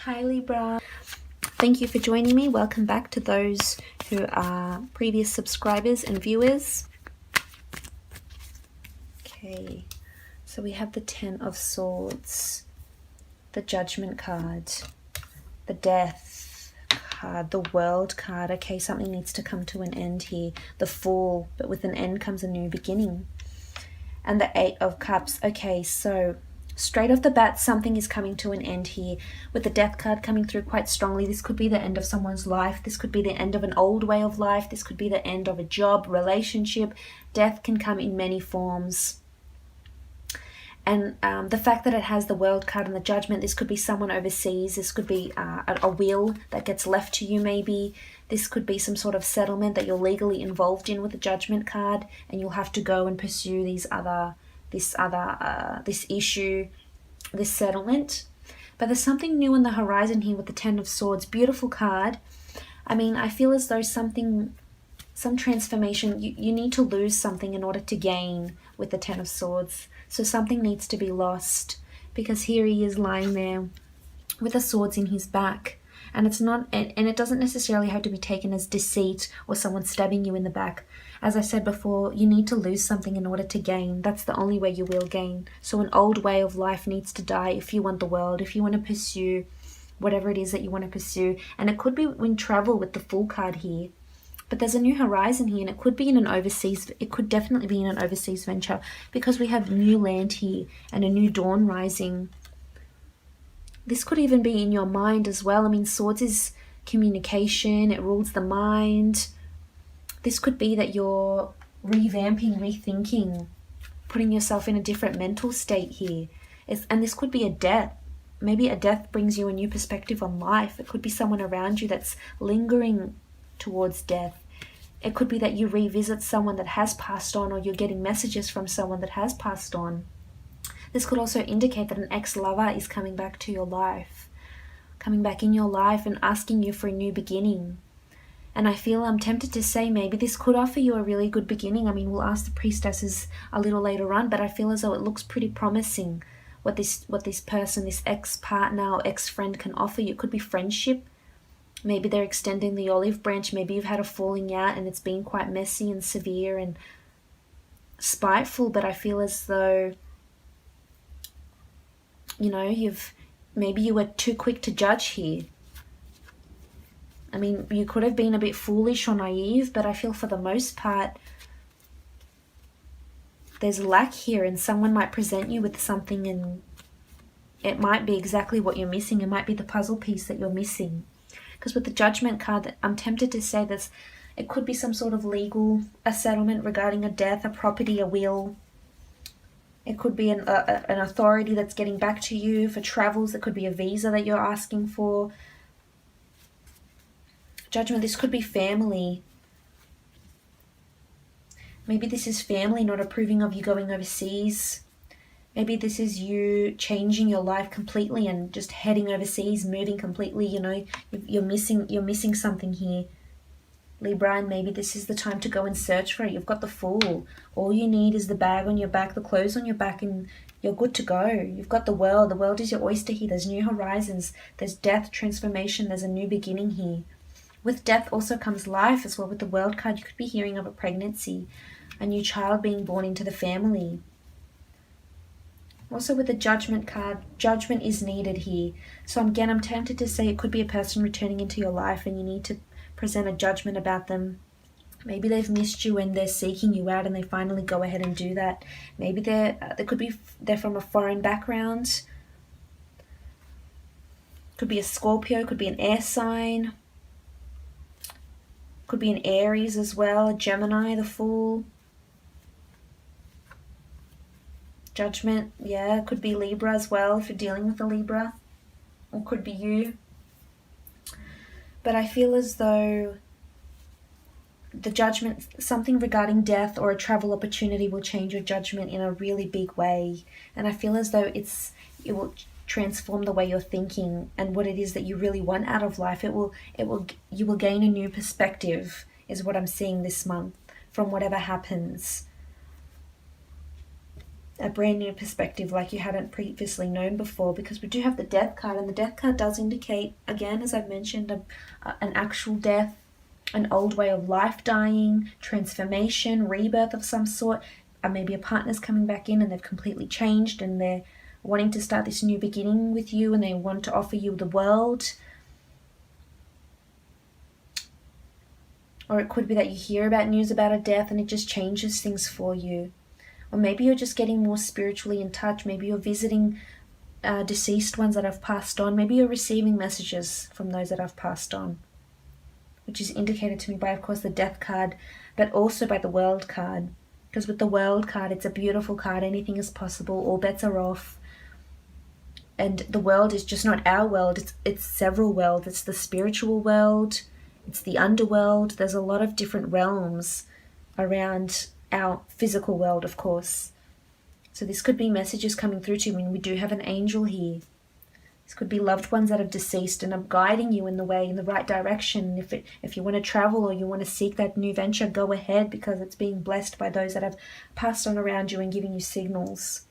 Hi Libra. Thank you for joining me. Welcome back to those who are previous subscribers and viewers. Okay, so we have the Ten of Swords, the Judgment card, the Death card, the World card. Okay, something needs to come to an end here. The Fool, but with an end comes a new beginning. And the Eight of Cups. Okay, so straight off the bat, something is coming to an end here. With the Death card coming through quite strongly, this could be the end of someone's life. This could be the end of an old way of life. This could be the end of a job, relationship. Death can come in many forms. And the fact that it has the World card and the Judgment, this could be someone overseas. This could be a will that gets left to you maybe. This could be some sort of settlement that you're legally involved in with the Judgment card, and you'll have to go and pursue this issue, this settlement. But there's something new on the horizon here with the Ten of Swords. Beautiful card. I mean, I feel as though some transformation, you need to lose something in order to gain with the Ten of Swords. So something needs to be lost, because here he is lying there with the swords in his back. And it's not, and it doesn't necessarily have to be taken as deceit or someone stabbing you in the back. As I said before, you need to lose something in order to gain. That's the only way you will gain. So an old way of life needs to die if you want the world, if you want to pursue whatever it is that you want to pursue. And it could be in travel with the Fool card here. But there's a new horizon here, and it could be in an overseas, it could definitely be in an overseas venture, because we have new land here and a new dawn rising. This could even be in your mind as well. I mean, swords is communication, it rules the mind. This could be that you're revamping, rethinking, putting yourself in a different mental state here. And this could be a death. Maybe a death brings you a new perspective on life. It could be someone around you that's lingering towards death. It could be that you revisit someone that has passed on, or you're getting messages from someone that has passed on. This could also indicate that an ex-lover is coming back to your life, coming back in your life and asking you for a new beginning. And I'm tempted to say maybe this could offer you a really good beginning. I mean, we'll ask the priestesses a little later on, but I feel as though it looks pretty promising what this person, this ex-partner or ex-friend can offer you. It could be friendship. Maybe they're extending the olive branch. Maybe you've had a falling out and it's been quite messy and severe and spiteful, but I feel as though, maybe you were too quick to judge here. I mean, you could have been a bit foolish or naive, but I feel for the most part, there's lack here, and someone might present you with something and it might be exactly what you're missing. It might be the puzzle piece that you're missing. Because with the Judgment card, I'm tempted to say this, it could be some sort of a settlement regarding a death, a property, a will. It could be an authority that's getting back to you for travels. It could be a visa that you're asking for. Judgment, this could be family. Maybe this is family not approving of you going overseas. Maybe this is you changing your life completely and just heading overseas, moving completely. You're missing something here, Libra, and maybe this is the time to go and search for it. You've got the Fool. All you need is the bag on your back, the clothes on your back, and you're good to go. You've got the world. The world is your oyster here. There's new horizons. There's death, transformation. There's a new beginning here. With death also comes life as well. With the World card, you could be hearing of a pregnancy, a new child being born into the family. Also with the Judgment card, judgment is needed here. So again, I'm tempted to say it could be a person returning into your life and you need to present a judgment about them. Maybe they've missed you and they're seeking you out and they finally go ahead and do that. Maybe they're from a foreign background. Could be a Scorpio, could be an air sign. Could be an Aries as well, a Gemini, the Fool. Judgment, yeah, could be Libra as well if you're dealing with a Libra. Or could be you. But I feel as though the judgment, something regarding death or a travel opportunity will change your judgment in a really big way. And I feel as though it will transform the way you're thinking and what it is that you really want out of life. You will gain a new perspective, is what I'm seeing this month, from whatever happens. a brand new perspective like you hadn't previously known before, because we do have the death card, and the death card does indicate, again, as I've mentioned, an actual death, an old way of life dying, transformation, rebirth of some sort. Maybe a partner's coming back in and they've completely changed and they're wanting to start this new beginning with you, and they want to offer you the world. Or it could be that you hear about news about a death and it just changes things for you. Or maybe you're just getting more spiritually in touch. Maybe you're visiting deceased ones that have passed on. Maybe you're receiving messages from those that have passed on, which is indicated to me by, of course, the death card, but also by the world card. Because with the world card, it's a beautiful card. Anything is possible. All bets are off. And the world is just not our world. It's several worlds. It's the spiritual world. It's the underworld. There's a lot of different realms around our physical world, of course. So this could be messages coming through to you. I mean, we do have an angel here. This could be loved ones that have deceased and are guiding you in the way, in the right direction. If you want to travel or you want to seek that new venture, go ahead, because it's being blessed by those that have passed on around you and giving you signals.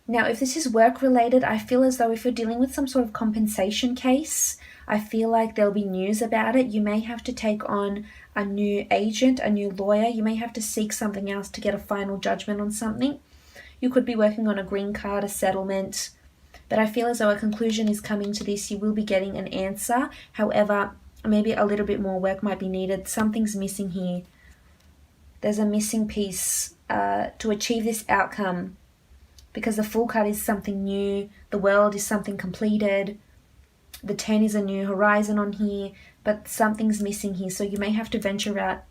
Now, if this is work-related, I feel as though if you're dealing with some sort of compensation case, I feel like there'll be news about it. You may have to take on a new agent, a new lawyer. You may have to seek something else to get a final judgment on something. You could be working on a green card, a settlement. But I feel as though a conclusion is coming to this. You will be getting an answer. However, maybe a little bit more work might be needed. Something's missing here. There's a missing piece to achieve this outcome. Because the Fool card is something new, the World is something completed, the 10 is a new horizon on here, but something's missing here. So you may have to venture out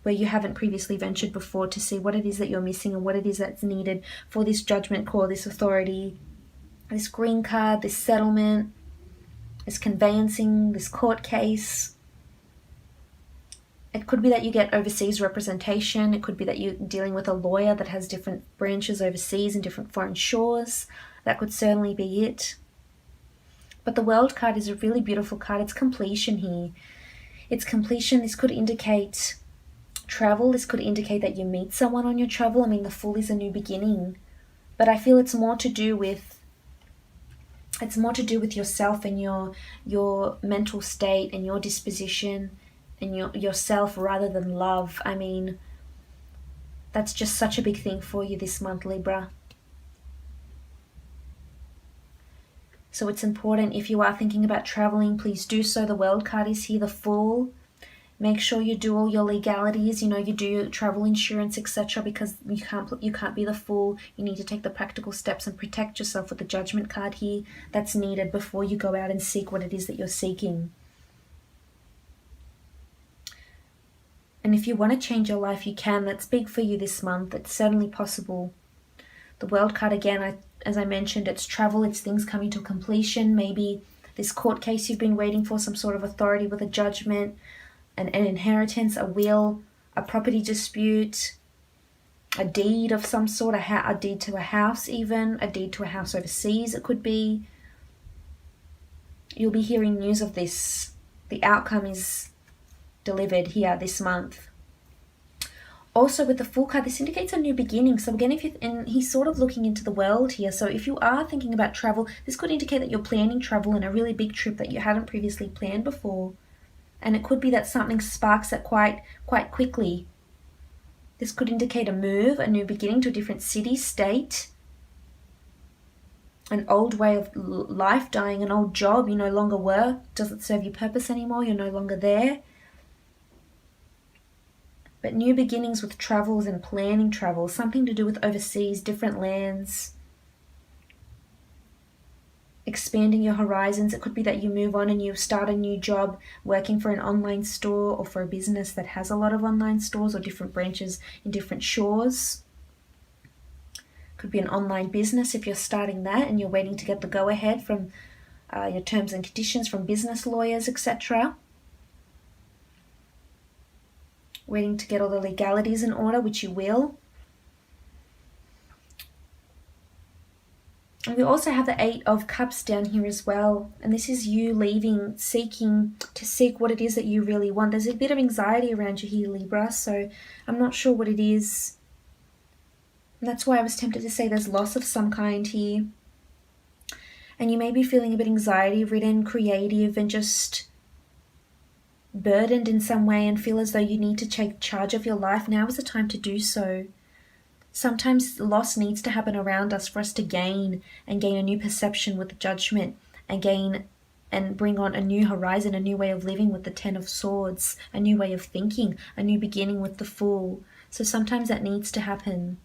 where you haven't previously ventured before to see what it is that you're missing and what it is that's needed for this judgment call, this authority, this green card, this settlement, this conveyancing, this court case. It could be that you get overseas representation. It could be that you're dealing with a lawyer that has different branches overseas and different foreign shores. That could certainly be it. But the World card is a really beautiful card. It's completion here. It's completion. This could indicate travel. This could indicate that you meet someone on your travel. I mean, the Fool is a new beginning. But I feel it's more to do with yourself and your mental state and your disposition and yourself rather than love. I mean, that's just such a big thing for you this month, Libra. So it's important, if you are thinking about traveling, please do so. The World card is here, the Fool. Make sure you do all your legalities, you do your travel insurance, etc., because you can't be the Fool. You need to take the practical steps and protect yourself with the Judgment card here. That's needed before you go out and seek what it is that you're seeking. And if you want to change your life, you can. That's big for you this month. It's certainly possible. The World card, again, as I mentioned, it's travel. It's things coming to completion. Maybe this court case you've been waiting for, some sort of authority with a judgment, an inheritance, a will, a property dispute, a deed of some sort, a deed to a house even, a deed to a house overseas it could be. You'll be hearing news of this. The outcome is delivered here this month. Also with the Fool card, this indicates a new beginning. So again, and he's sort of looking into the world here. So if you are thinking about travel, this could indicate that you're planning travel and a really big trip that you hadn't previously planned before. And it could be that something sparks it quite quickly. This could indicate a move, a new beginning to a different city, state, an old way of life dying, an old job you no longer work, doesn't serve your purpose anymore, you're no longer there. But new beginnings with travels and planning travel, something to do with overseas, different lands, expanding your horizons. It could be that you move on and you start a new job working for an online store or for a business that has a lot of online stores or different branches in different shores. Could be an online business if you're starting that and you're waiting to get the go-ahead from your terms and conditions from business lawyers, etc. Waiting to get all the legalities in order, which you will. And we also have the 8 of Cups down here as well. And this is you leaving, seeking to seek what it is that you really want. There's a bit of anxiety around you here, Libra. So I'm not sure what it is And that's why I was tempted to say there's loss of some kind here. And you may be feeling a bit anxiety-ridden, creative, and just burdened in some way and feel as though you need to take charge of your life. Now is the time to do so. Sometimes loss needs to happen around us for us to gain a new perception with the Judgment, and bring on a new horizon, a new way of living with the Ten of Swords, a new way of thinking, a new beginning with the Fool. So sometimes that needs to happen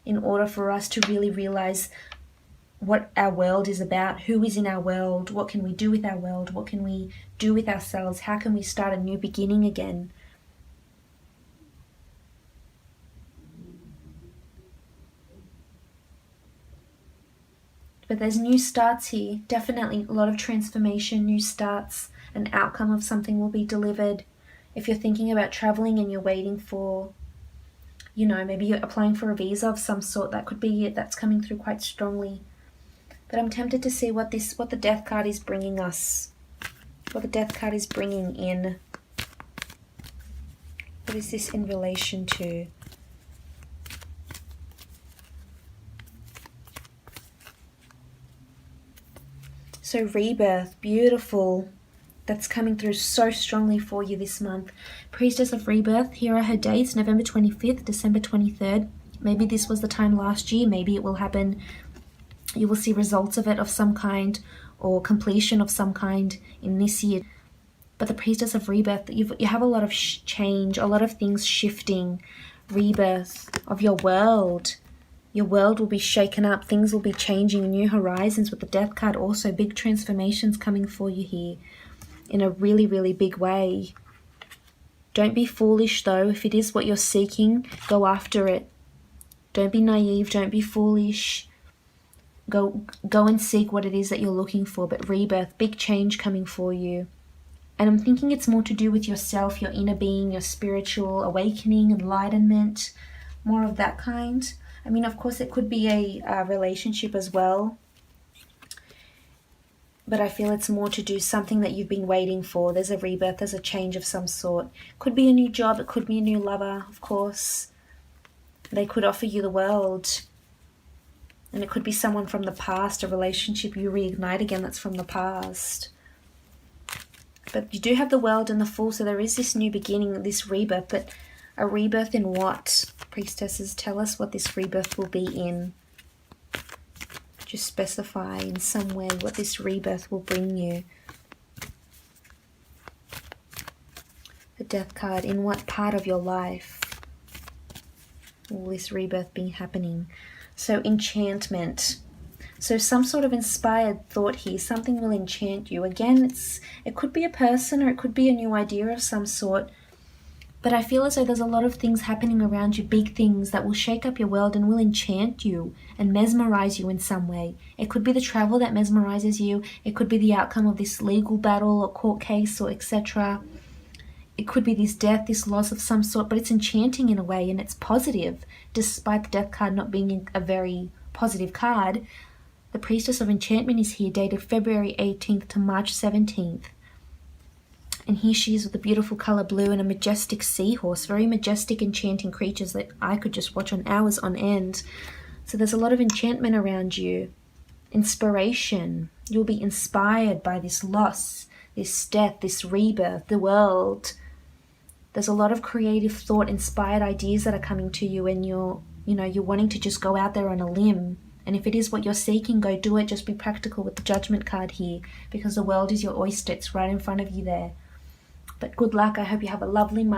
in order for us to really realize what our world is about, who is in our world, what can we do with our world, what can we do with ourselves, how can we start a new beginning again. But there's new starts here, definitely a lot of transformation, new starts, an outcome of something will be delivered. If you're thinking about traveling and you're waiting for, maybe you're applying for a visa of some sort, that could be it, that's coming through quite strongly. But I'm tempted to see what the Death card is bringing us. What the Death card is bringing in. What is this in relation to? So rebirth, beautiful. That's coming through so strongly for you this month. Priestess of Rebirth, here are her dates, November 25th, December 23rd. Maybe this was the time last year, maybe it will happen. You will see results of it of some kind, or completion of some kind in this year. But the Priestess of Rebirth, you have a lot of change, a lot of things shifting, rebirth of your world. Your world will be shaken up, things will be changing, new horizons with the Death card also, big transformations coming for you here in a really, really big way. Don't be foolish though. If it is what you're seeking, go after it. Don't be naive, don't be foolish. Go and seek what it is that you're looking for. But rebirth, big change coming for you. And I'm thinking it's more to do with yourself, your inner being, your spiritual awakening, enlightenment, more of that kind. I mean, of course, it could be a relationship as well. But I feel it's more to do something that you've been waiting for. There's a rebirth, there's a change of some sort. Could be a new job, it could be a new lover, of course. They could offer you the world. And it could be someone from the past, a relationship you reignite again that's from the past. But you do have the World and the Fool, so there is this new beginning, this rebirth. But a rebirth in what? Priestesses, tell us what this rebirth will be in. Just specify in some way what this rebirth will bring you. The Death card, in what part of your life will this rebirth be happening? So enchantment. So some sort of inspired thought here. Something will enchant you. Again, it could be a person or it could be a new idea of some sort. But I feel as though there's a lot of things happening around you, big things that will shake up your world and will enchant you and mesmerize you in some way. It could be the travel that mesmerizes you. It could be the outcome of this legal battle or court case or etc. It could be this death, this loss of some sort, but it's enchanting in a way and it's positive, despite the Death card not being a very positive card. The Priestess of Enchantment is here, dated February 18th to March 17th. And here she is with the beautiful colour blue and a majestic seahorse, very majestic, enchanting creatures that I could just watch on hours on end. So there's a lot of enchantment around you. Inspiration. You'll be inspired by this loss, this death, this rebirth, the world. There's a lot of creative thought, inspired ideas that are coming to you, and you're wanting to just go out there on a limb. And if it is what you're seeking, go do it. Just be practical with the Judgment card here, because the world is your oyster. It's right in front of you there. But good luck. I hope you have a lovely month.